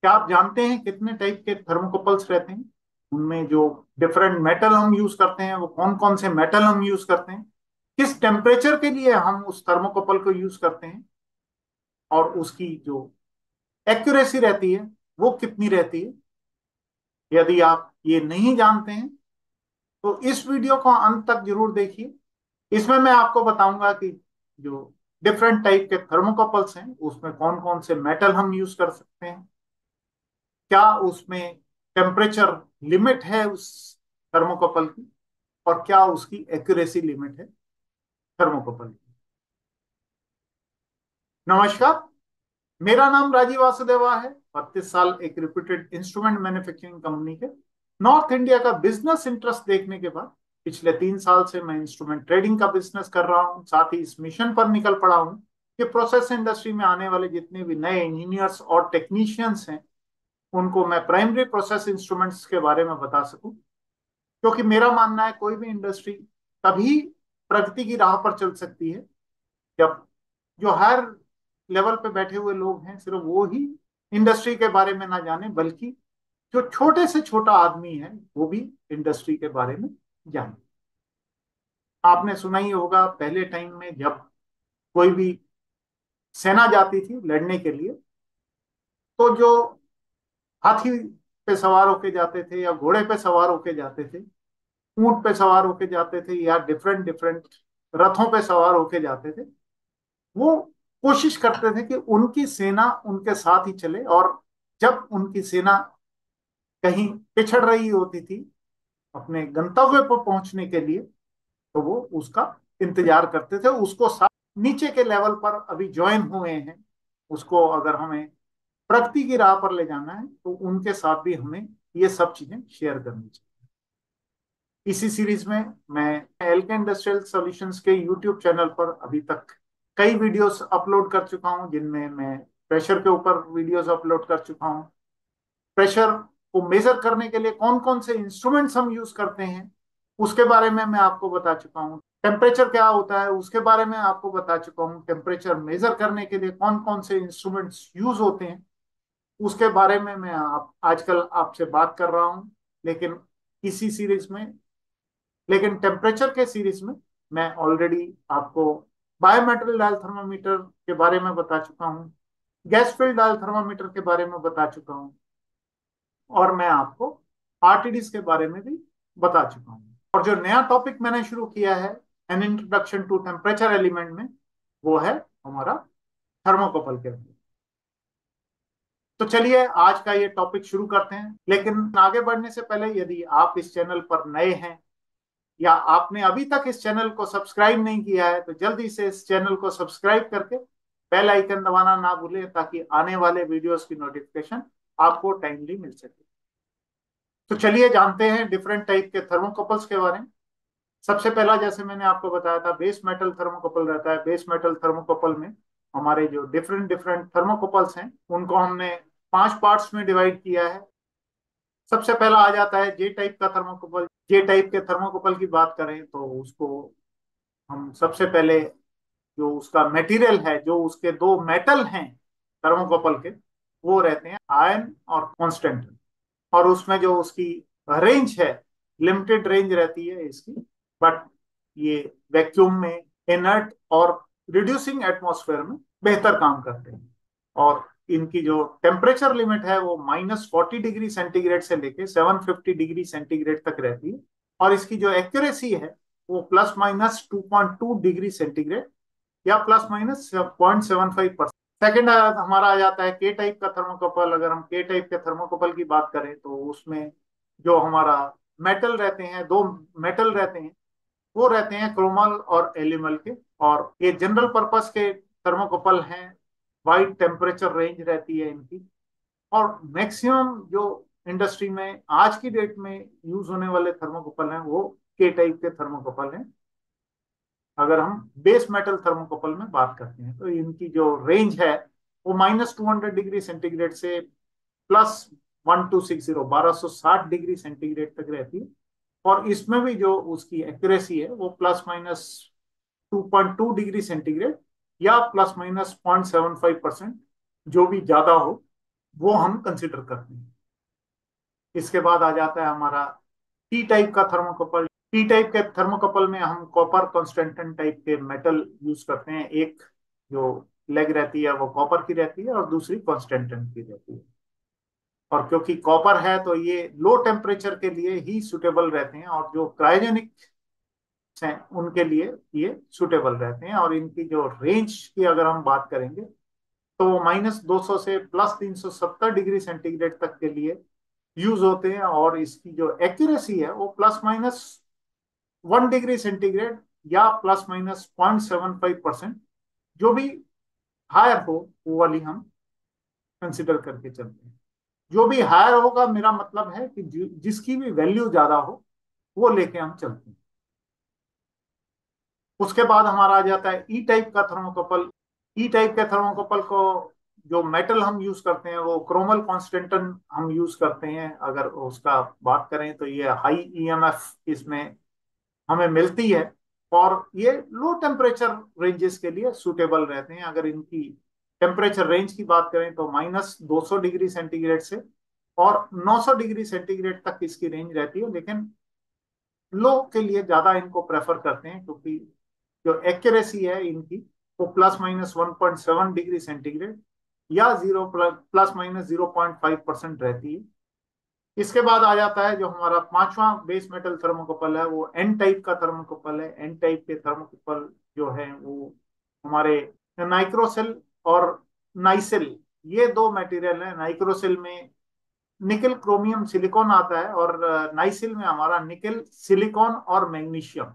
क्या आप जानते हैं कितने टाइप के थर्मोकपल्स रहते हैं? उनमें जो डिफरेंट मेटल हम यूज करते हैं वो कौन कौन से मेटल हम यूज करते हैं, किस टेम्परेचर के लिए हम उस थर्मोकपल को यूज करते हैं, और उसकी जो एक्यूरेसी रहती है वो कितनी रहती है। यदि आप ये नहीं जानते हैं तो इस वीडियो को अंत तक जरूर देखिए। इसमें मैं आपको बताऊंगा कि जो डिफरेंट टाइप के थर्मोकपल्स हैं उसमें कौन कौन से मेटल हम यूज कर सकते हैं, क्या उसमें टेम्परेचर लिमिट है उस थर्मोकपल की, और क्या उसकी एक्यूरेसी लिमिट है थर्मोकपल की। नमस्कार, मेरा नाम राजीव वासुदेवा है। 32 साल एक रिप्यूटेड इंस्ट्रूमेंट मैन्युफैक्चरिंग कंपनी के नॉर्थ इंडिया का बिजनेस इंटरेस्ट देखने के बाद पिछले 3 साल से मैं इंस्ट्रूमेंट ट्रेडिंग का बिजनेस कर रहा हूँ। साथ ही इस मिशन पर निकल पड़ा हूँ कि प्रोसेस इंडस्ट्री में आने वाले जितने भी नए इंजीनियर्स और टेक्नीशियंस हैं उनको मैं प्राइमरी प्रोसेस इंस्ट्रूमेंट्स के बारे में बता सकूं। क्योंकि मेरा मानना है कोई भी इंडस्ट्री तभी प्रगति की राह पर चल सकती है जब जो हर लेवल पे बैठे हुए लोग हैं सिर्फ वो ही इंडस्ट्री के बारे में ना जाने, बल्कि जो छोटे से छोटा आदमी है वो भी इंडस्ट्री के बारे में जाने। आपने सुना ही होगा पहले टाइम में जब कोई भी सेना जाती थी लड़ने के लिए, तो जो हाथी पे सवार होके जाते थे या घोड़े पे सवार होके जाते थे, ऊंट पे सवार होके जाते थे या डिफरेंट डिफरेंट रथों पे सवार होके जाते थे, वो कोशिश करते थे कि उनकी सेना उनके साथ ही चले, और जब उनकी सेना कहीं पिछड़ रही होती थी अपने गंतव्य पर पहुंचने के लिए तो वो उसका इंतजार करते थे। उसको साथ नीचे के लेवल पर अभी ज्वाइन हुए हैं, उसको अगर हमें प्रगति की राह पर ले जाना है तो उनके साथ भी हमें ये सब चीजें शेयर करनी चाहिए। इसी सीरीज में मैं एल्के इंडस्ट्रियल सॉल्यूशंस के यूट्यूब चैनल पर अभी तक कई वीडियोस अपलोड कर चुका हूं, जिनमें मैं प्रेशर के ऊपर वीडियोस अपलोड कर चुका हूं। प्रेशर को मेजर करने के लिए कौन कौन से इंस्ट्रूमेंट्स हम यूज करते हैं उसके बारे में मैं आपको बता चुका हूं। टेम्परेचर क्या होता है उसके बारे में आपको बता चुका हूं। टेम्परेचर मेजर करने के लिए कौन कौन से इंस्ट्रूमेंट्स यूज होते हैं उसके बारे में मैं आजकल आपसे बात कर रहा हूं। लेकिन इसी सीरीज में, लेकिन टेम्परेचर के सीरीज में मैं ऑलरेडी आपको बायोमेट्रिक डायल थर्मामीटर के बारे में बता चुका हूँ, गैस फील्ड डायल थर्मामीटर के बारे में बता चुका हूँ, और मैं आपको आरटीडीज के बारे में भी बता चुका हूँ। और जो नया टॉपिक मैंने शुरू किया है an introduction to temperature element में, वो है हमारा थर्मोकपल के अंदर। तो चलिए आज का ये टॉपिक शुरू करते हैं। लेकिन आगे बढ़ने से पहले यदि आप इस चैनल पर नए हैं या आपने अभी तक इस चैनल को सब्सक्राइब नहीं किया है तो जल्दी से इस चैनल को सब्सक्राइब करके बेल आइकन दबाना ना भूलें ताकि आने वाले वीडियोस की नोटिफिकेशन आपको टाइमली मिल सके। तो चलिए जानते हैं डिफरेंट टाइप के थर्मोकपल्स के बारे में। सबसे पहला, जैसे मैंने आपको बताया था, बेस मेटल थर्मोकपल रहता है। बेस मेटल थर्मोकपल में हमारे जो डिफरेंट डिफरेंट थर्मोकपल्स हैं उनको हमने 5 पार्ट्स में डिवाइड किया है। सबसे पहला आ जाता है जे टाइप का थर्मोकपल। जे टाइप के थर्मोकपल की बात करें तो उसको हम सबसे पहले जो उसका मटेरियल है, जो उसके दो मेटल हैं थर्मोकपल के, वो रहते हैं आयरन और कांस्टेंट। और उसमें जो उसकी रेंज है, लिमिटेड रेंज रहती है इसकी, बट ये वैक्यूम में, इनर्ट और रिड्यूसिंग एटमॉस्फेयर में बेहतर काम करते हैं। और इनकी जो टेम्परेचर लिमिट है वो -40 डिग्री सेंटीग्रेड से लेके 750 डिग्री सेंटीग्रेड तक रहती है। और इसकी जो एक्यूरेसी है वो ±2.2 डिग्री सेंटीग्रेड या ±0.75%। सेकेंड हमारा आ जाता है के टाइप का थर्मोकपल। अगर हम के टाइप के थर्मोकपल की बात करें तो उसमें जो हमारा मेटल रहते हैं, दो मेटल रहते हैं, वो रहते हैं क्रोमल और एलिमल के। और ये जनरल पर्पस के थर्मोकपल हैं। वाइड टेम्परेचर रेंज रहती है इनकी। और मैक्सिमम जो इंडस्ट्री में आज की डेट में यूज होने वाले थर्मोकपल हैं वो के टाइप के थर्मोकपल हैं। अगर हम बेस मेटल थर्मोकपल में बात करते हैं तो इनकी जो रेंज है वो -200 डिग्री सेंटीग्रेड से +1260 तक रहती है। और इसमें भी जो उसकी एक्यूरेसी है वो +−2.2 डिग्री सेंटीग्रेड या ±0.75%, जो भी ज्यादा हो वो हम कंसिडर करते हैं। इसके बाद आ जाता है हमारा टी टाइप का थर्मोकपल। टी टाइप के थर्मोकपल में हम कॉपर कॉन्स्टेंटन टाइप के मेटल यूज करते हैं। एक जो लेग रहती है वो कॉपर की रहती है और दूसरी कॉन्स्टेंटन की रहती है। और क्योंकि कॉपर है तो ये लो टेम्परेचर के लिए ही सुटेबल रहते हैं, और जो क्रायोजेनिक हैं उनके लिए ये सुटेबल रहते हैं। और इनकी जो रेंज की अगर हम बात करेंगे तो वो -200 से +370 डिग्री सेंटीग्रेड तक के लिए यूज होते हैं। और इसकी जो एक्यूरेसी है वो +-1 डिग्री सेंटीग्रेड या ±0.75%, जो भी हायर हो वो वाली हम कंसिडर करके चलते हैं। जो भी हायर होगा मेरा मतलब है कि जिसकी भी वैल्यू ज्यादा हो वो लेके हम चलते हैं। उसके बाद हमारा आ जाता है ई टाइप का थर्मोकपल। ई टाइप के थर्मोकपल को जो मेटल हम यूज करते हैं वो क्रोमल कॉन्स्टेंटन हम यूज करते हैं। अगर उसका बात करें तो ये हाई ईएमएफ इसमें हमें मिलती है, और ये लो टेम्परेचर रेंजेस के लिए सुटेबल रहते हैं। अगर इनकी टेम्परेचर रेंज की बात करें तो -200 डिग्री सेंटीग्रेड से और 900 डिग्री सेंटीग्रेड तक इसकी रेंज रहती है। लेकिन लोग के लिए ज्यादा इनको प्रेफर करते हैं, क्योंकि जो एक्यूरेसी है इनकी वो +-1.7 डिग्री सेंटीग्रेड या 0 ± 0.5% रहती है। इसके बाद आ जाता है जो हमारा पांचवा बेस मेटल थर्मोकपल है, वो एन टाइप का थर्मोकपल है। एन टाइप के थर्मोकपल जो है वो हमारे नाइक्रोसिल और नाइसिल, ये दो मटेरियल है। नाइक्रोसिल में निकल क्रोमियम सिलिकॉन आता है, और नाइसिल में हमारा निकल सिलिकॉन और मैग्नीशियम,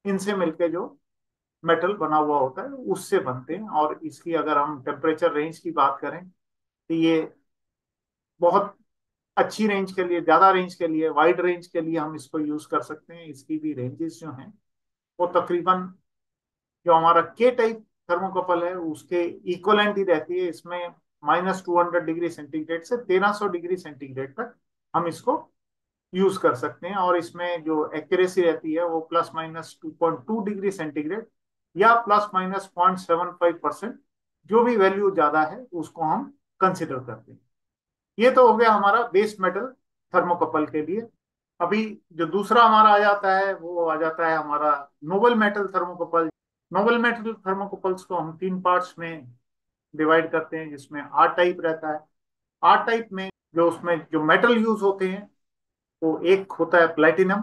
इनसे मिलके जो मेटल बना हुआ होता है उससे बनते हैं। और इसकी अगर हम टेम्परेचर रेंज की बात करें तो ये बहुत अच्छी रेंज के लिए, ज्यादा रेंज के लिए, वाइड रेंज के लिए हम इसको यूज कर सकते हैं। इसकी भी रेंजेस जो हैं वो तकरीबन जो हमारा के टाइप थर्मोकपल है उसके इक्वलेंट ही रहती है। इसमें -200 डिग्री सेंटीग्रेड से 1300 डिग्री सेंटीग्रेड तक हम इसको यूज कर सकते हैं। और इसमें जो एक्यूरेसी रहती है वो +-2.2 डिग्री सेंटीग्रेड या ±0.75%, जो भी वैल्यू ज्यादा है उसको हम कंसिडर करते हैं। ये तो हो गया हमारा बेस मेटल थर्मोकपल के लिए। अभी जो दूसरा हमारा आ जाता है वो आ जाता है हमारा Nobel metal thermocouple. Nobel metal thermocouples को हम तीन पार्ट्स में डिवाइड करते हैं, जिसमें आर टाइप रहता है। आर टाइप में जो उसमें जो मेटल यूज होते हैं वो एक होता है प्लेटिनम,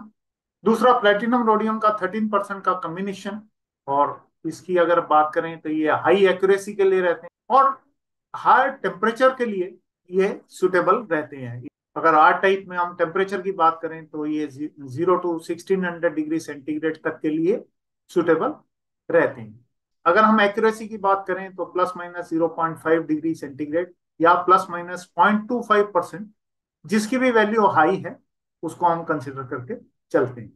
दूसरा प्लेटिनम रोडियम का 13% का कम्बिनेशन। और इसकी अगर बात करें तो ये हाई एक्यूरेसी के लिए रहते हैं और हाई टेम्परेचर के लिए ये सुटेबल रहते हैं। अगर आर टाइप में हम टेम्परेचर की बात करें तो ये 0 to 1600 डिग्री सेंटीग्रेड तक के लिए सुटेबल रहते हैं। अगर हम एक्यूरेसी की बात करें तो ±0.5 डिग्री सेंटीग्रेड या ±0.25%, जिसकी भी वैल्यू हाई है उसको हम कंसिडर करके चलते हैं।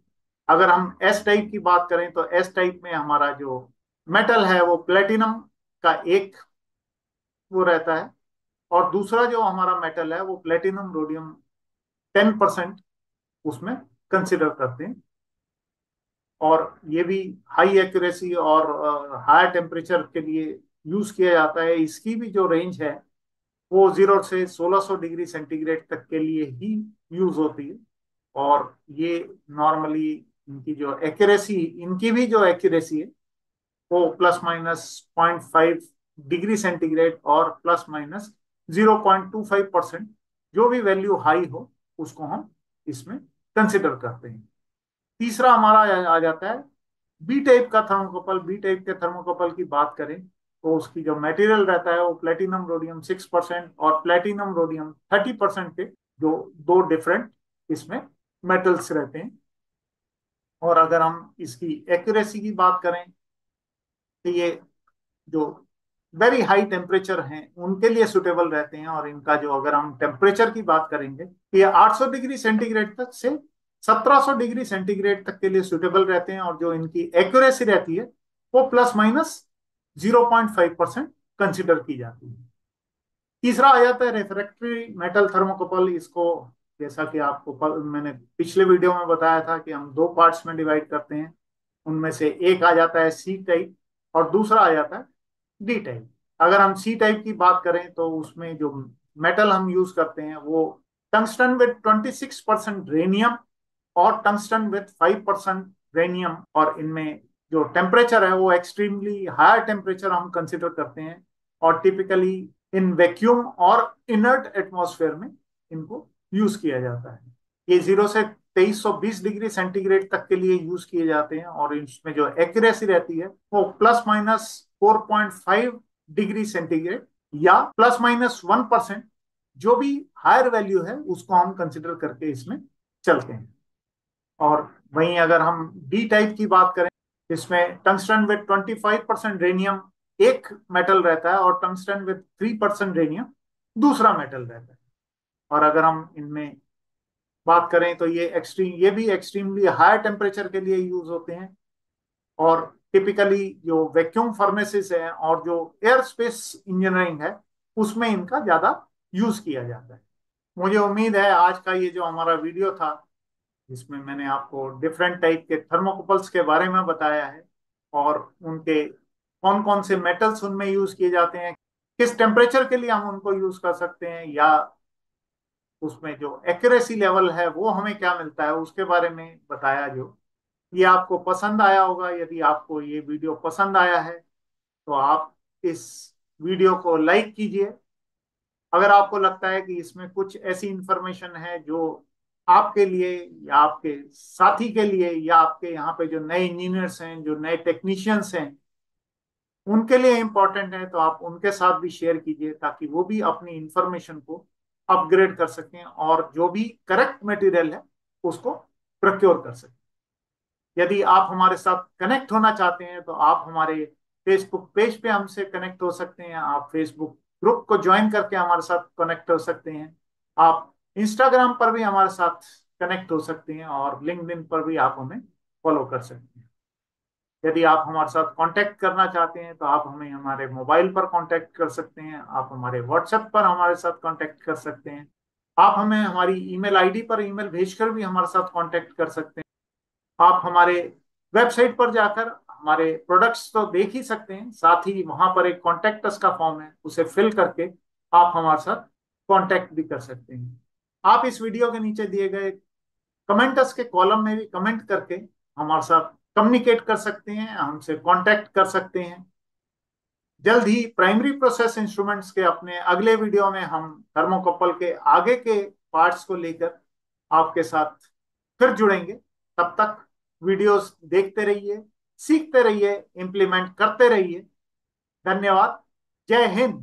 अगर हम एस टाइप की बात करें तो एस टाइप में हमारा जो मेटल है वो प्लेटिनम का एक वो रहता है, और दूसरा जो हमारा मेटल है वो प्लेटिनम रोडियम 10% उसमें कंसिडर करते हैं। और ये भी हाई एक्यूरेसी और हाई टेम्परेचर के लिए यूज किया जाता है। इसकी भी जो रेंज है वो 0 से 1600 डिग्री सेंटीग्रेड तक के लिए ही यूज होती है। और ये नॉर्मली इनकी जो एक्यूरेसी, इनकी भी जो एक्यूरेसी है वो +-0.5 डिग्री सेंटीग्रेड और +-0.25%, जो भी वैल्यू हाई हो उसको हम इसमें कंसिडर करते हैं। तीसरा हमारा आ जाता है बी टाइप का थर्मोकपल। बी टाइप के थर्मोकपल की बात करें तो उसकी जो मटेरियल रहता है वो प्लेटिनम रोडियम 6% और प्लेटिनम रोडियम 30% के जो दो डिफरेंट इसमें मेटल्स रहते हैं। और अगर हम इसकी एक्यूरेसी की बात करें तो ये जो वेरी हाई टेम्परेचर हैं उनके लिए सुटेबल रहते हैं। और इनका जो अगर हम टेम्परेचर की बात करेंगे तो ये 800 डिग्री सेंटीग्रेड तक से 1700 डिग्री सेंटीग्रेड तक के लिए सुटेबल रहते हैं। और जो इनकी एक्यूरेसी रहती है वो ±0.5% कंसिडर की जाती है। तीसरा आ जाता है रेफ्रैक्टरी मेटल थर्मोकपल। इसको जैसा कि आपको मैंने पिछले वीडियो में बताया था कि हम दो पार्ट्स में डिवाइड करते हैं। उनमें से एक आ जाता है सी टाइप और दूसरा आ जाता है डी टाइप। अगर हम सी टाइप की बात करें तो उसमें जो मेटल हम यूज करते हैं वो टंगस्टन विद 26% रेनियम और टंगस्टन विद 5% रेनियम, और इनमें जो टेम्परेचर है वो एक्सट्रीमली हायर टेम्परेचर हम कंसिडर करते हैं, और टिपिकली इन वैक्यूम और इनर्ट एटमॉस्फेयर में इनको यूज किया जाता है। ये 0 से 2320 डिग्री सेंटीग्रेड तक के लिए यूज किए जाते हैं, और इसमें जो एक्यूरेसी रहती है वो ±4.5 डिग्री सेंटीग्रेड या ±1%, जो भी हायर वैल्यू है उसको हम कंसिडर करके इसमें चलते हैं। और वहीं अगर हम डी टाइप की बात करें, इसमें टंगस्टन विद 25% रेनियम एक मेटल रहता है, और टंगस्टन विद 3% रेनियम दूसरा मेटल रहता है। और अगर हम इनमें बात करें तो ये भी एक्सट्रीमली हायर टेम्परेचर के लिए यूज होते हैं, और टिपिकली जो वैक्यूम फर्नेसेस हैं और जो एयर स्पेस इंजीनियरिंग है उसमें इनका ज्यादा यूज किया जाता है। मुझे उम्मीद है आज का ये जो हमारा वीडियो था, जिसमें मैंने आपको डिफरेंट टाइप के थर्मोकपल्स के बारे में बताया है, और उनके कौन कौन से मेटल्स उनमें यूज किए जाते हैं, किस टेम्परेचर के लिए हम उनको यूज कर सकते हैं, या उसमें जो एक्यूरेसी लेवल है वो हमें क्या मिलता है उसके बारे में बताया, जो ये आपको पसंद आया होगा। यदि आपको ये वीडियो पसंद आया है तो आप इस वीडियो को लाइक कीजिए। अगर आपको लगता है कि इसमें कुछ ऐसी इंफॉर्मेशन है जो आपके लिए या आपके साथी के लिए या आपके यहाँ पे जो नए इंजीनियर्स हैं, जो नए टेक्नीशियंस हैं, उनके लिए इंपॉर्टेंट है, तो आप उनके साथ भी शेयर कीजिए, ताकि वो भी अपनी इंफॉर्मेशन को अपग्रेड कर सकें और जो भी करेक्ट मटेरियल है उसको प्रोक्योर कर सकें। यदि आप हमारे साथ कनेक्ट होना चाहते हैं तो आप हमारे फेसबुक पेज पे हमसे कनेक्ट हो सकते हैं, आप फेसबुक ग्रुप को ज्वाइन करके हमारे साथ कनेक्ट हो सकते हैं, आप इंस्टाग्राम पर भी हमारे साथ कनेक्ट हो सकते हैं, और लिंक्डइन पर भी आप हमें फॉलो कर सकते हैं। यदि आप हमारे साथ कांटेक्ट करना चाहते हैं तो आप हमें हमारे मोबाइल पर कांटेक्ट कर सकते हैं, आप हमारे व्हाट्सएप पर हमारे साथ कांटेक्ट कर सकते हैं, आप हमें हमारी ईमेल आईडी पर ईमेल भेजकर भी हमारे साथ कांटेक्ट कर सकते हैं। आप हमारे वेबसाइट पर जाकर हमारे प्रोडक्ट्स तो देख ही सकते हैं, साथ ही वहां पर एक कॉन्टेक्ट अस का फॉर्म है, उसे फिल करके आप हमारे साथ कांटेक्ट भी कर सकते हैं। आप इस वीडियो के नीचे दिए गए कमेंट अस के कॉलम में भी कमेंट करके हमारे साथ कम्युनिकेट कर सकते हैं, हमसे कांटेक्ट कर सकते हैं। जल्द ही प्राइमरी प्रोसेस इंस्ट्रूमेंट्स के अपने अगले वीडियो में हम थर्मोकपल के आगे के पार्ट्स को लेकर आपके साथ फिर जुड़ेंगे। तब तक वीडियोस देखते रहिए, सीखते रहिए, इंप्लीमेंट करते रहिए। धन्यवाद। जय हिंद।